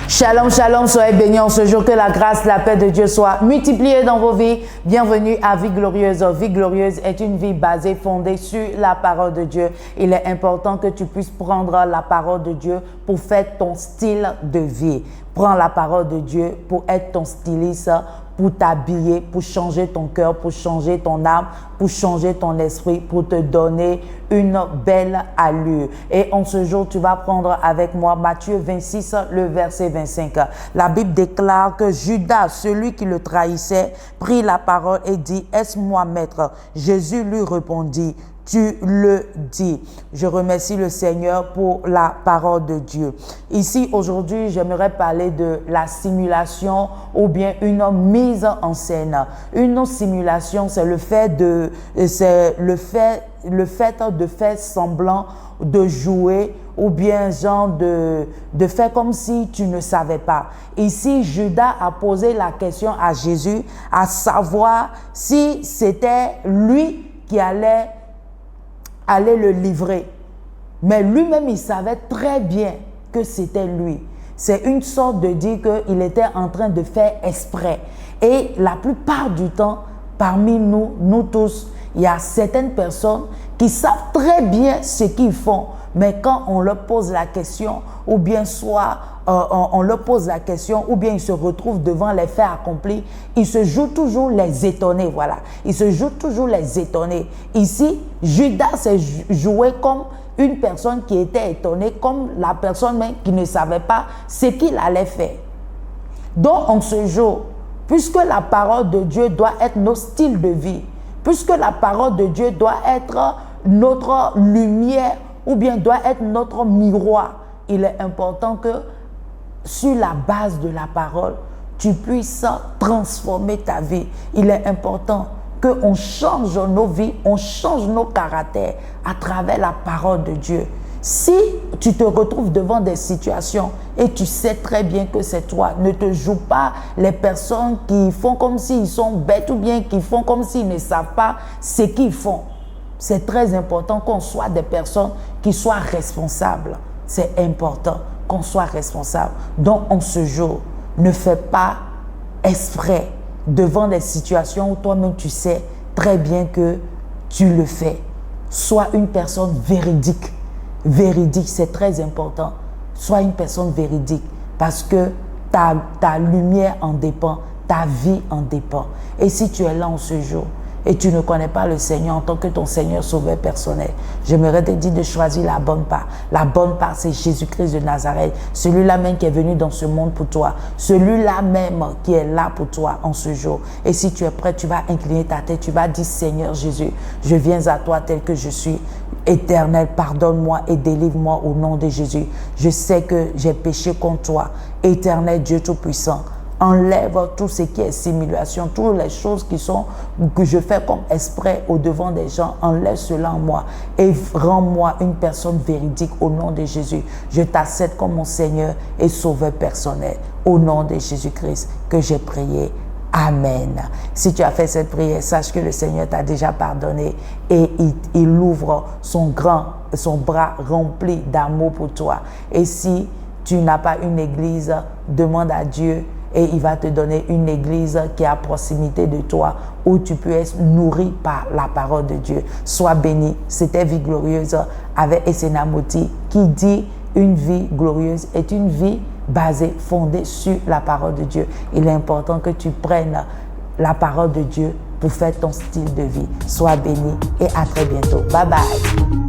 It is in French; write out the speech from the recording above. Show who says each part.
Speaker 1: Shalom, shalom, soyez bénis en ce jour, que la grâce, la paix de Dieu soit multipliée dans vos vies. Bienvenue à Vie Glorieuse. Vie Glorieuse est une vie basée, fondée sur la parole de Dieu. Il est important que tu puisses prendre la parole de Dieu pour faire ton style de vie. Prends la parole de Dieu pour être ton styliste, pour t'habiller, pour changer ton cœur, pour changer ton âme, pour changer ton esprit, pour te donner une belle allure. Et en ce jour, tu vas prendre avec moi Matthieu 26, le verset 25. La Bible déclare que Judas, celui qui le trahissait, prit la parole et dit « Est-ce moi, maître ?» Jésus lui répondit « Tu le dis. » Je remercie le Seigneur pour la parole de Dieu. Ici, aujourd'hui, j'aimerais parler de la simulation ou bien une mise en scène. Une simulation, c'est le fait de faire semblant de jouer ou bien genre de faire comme si tu ne savais pas. Ici, Judas a posé la question à Jésus, à savoir si c'était lui qui allait le livrer. Mais lui-même, il savait très bien que c'était lui. C'est une sorte de dire qu'il était en train de faire exprès. Et la plupart du temps, parmi nous tous, il y a certaines personnes qui savent très bien ce qu'ils font. Mais quand on leur pose la question, ou bien soit on leur pose la question, ou bien ils se retrouvent devant les faits accomplis, ils se jouent toujours les étonnés, voilà. Ils se jouent toujours les étonnés. Ici, Judas s'est joué comme une personne qui était étonnée, comme la personne même qui ne savait pas ce qu'il allait faire. Donc, en ce jour, puisque la parole de Dieu doit être notre style de vie, puisque la parole de Dieu doit être notre lumière, ou bien doit être notre miroir, il est important que sur la base de la parole, tu puisses transformer ta vie. Il est important qu'on change nos vies, on change nos caractères à travers la parole de Dieu. Si tu te retrouves devant des situations et tu sais très bien que c'est toi, ne te joue pas les personnes qui font comme s'ils sont bêtes ou bien qui font comme s'ils ne savent pas ce qu'ils font. C'est très important qu'on soit des personnes qui soient responsables. C'est important qu'on soit responsable. Donc, en ce jour, ne fais pas exprès devant des situations où toi-même tu sais très bien que tu le fais. Sois une personne véridique. Véridique, c'est très important. Sois une personne véridique parce que ta lumière en dépend, ta vie en dépend. Et si tu es là en ce jour, et tu ne connais pas le Seigneur en tant que ton Seigneur sauveur personnel, j'aimerais te dire de choisir la bonne part. La bonne part, c'est Jésus-Christ de Nazareth, celui-là même qui est venu dans ce monde pour toi, celui-là même qui est là pour toi en ce jour. Et si tu es prêt, tu vas incliner ta tête, tu vas dire: Seigneur Jésus, je viens à toi tel que je suis. Éternel, pardonne-moi et délivre-moi au nom de Jésus. Je sais que j'ai péché contre toi. Éternel Dieu Tout-Puissant, enlève tout ce qui est simulation, toutes les choses que je fais comme exprès au devant des gens, enlève cela en moi et rends-moi une personne véridique au nom de Jésus. Je t'accepte comme mon Seigneur et Sauveur personnel. Au nom de Jésus-Christ que j'ai prié. Amen. Si tu as fait cette prière, sache que le Seigneur t'a déjà pardonné et il ouvre son bras rempli d'amour pour toi. Et si tu n'as pas une église, demande à Dieu et il va te donner une église qui est à proximité de toi où tu peux être nourri par la parole de Dieu. Sois béni. C'était Vie Glorieuse avec Esséna Moti qui dit: une vie glorieuse est une vie basée, fondée sur la parole de Dieu. Il est important que tu prennes la parole de Dieu pour faire ton style de vie. Sois béni et à très bientôt. Bye bye.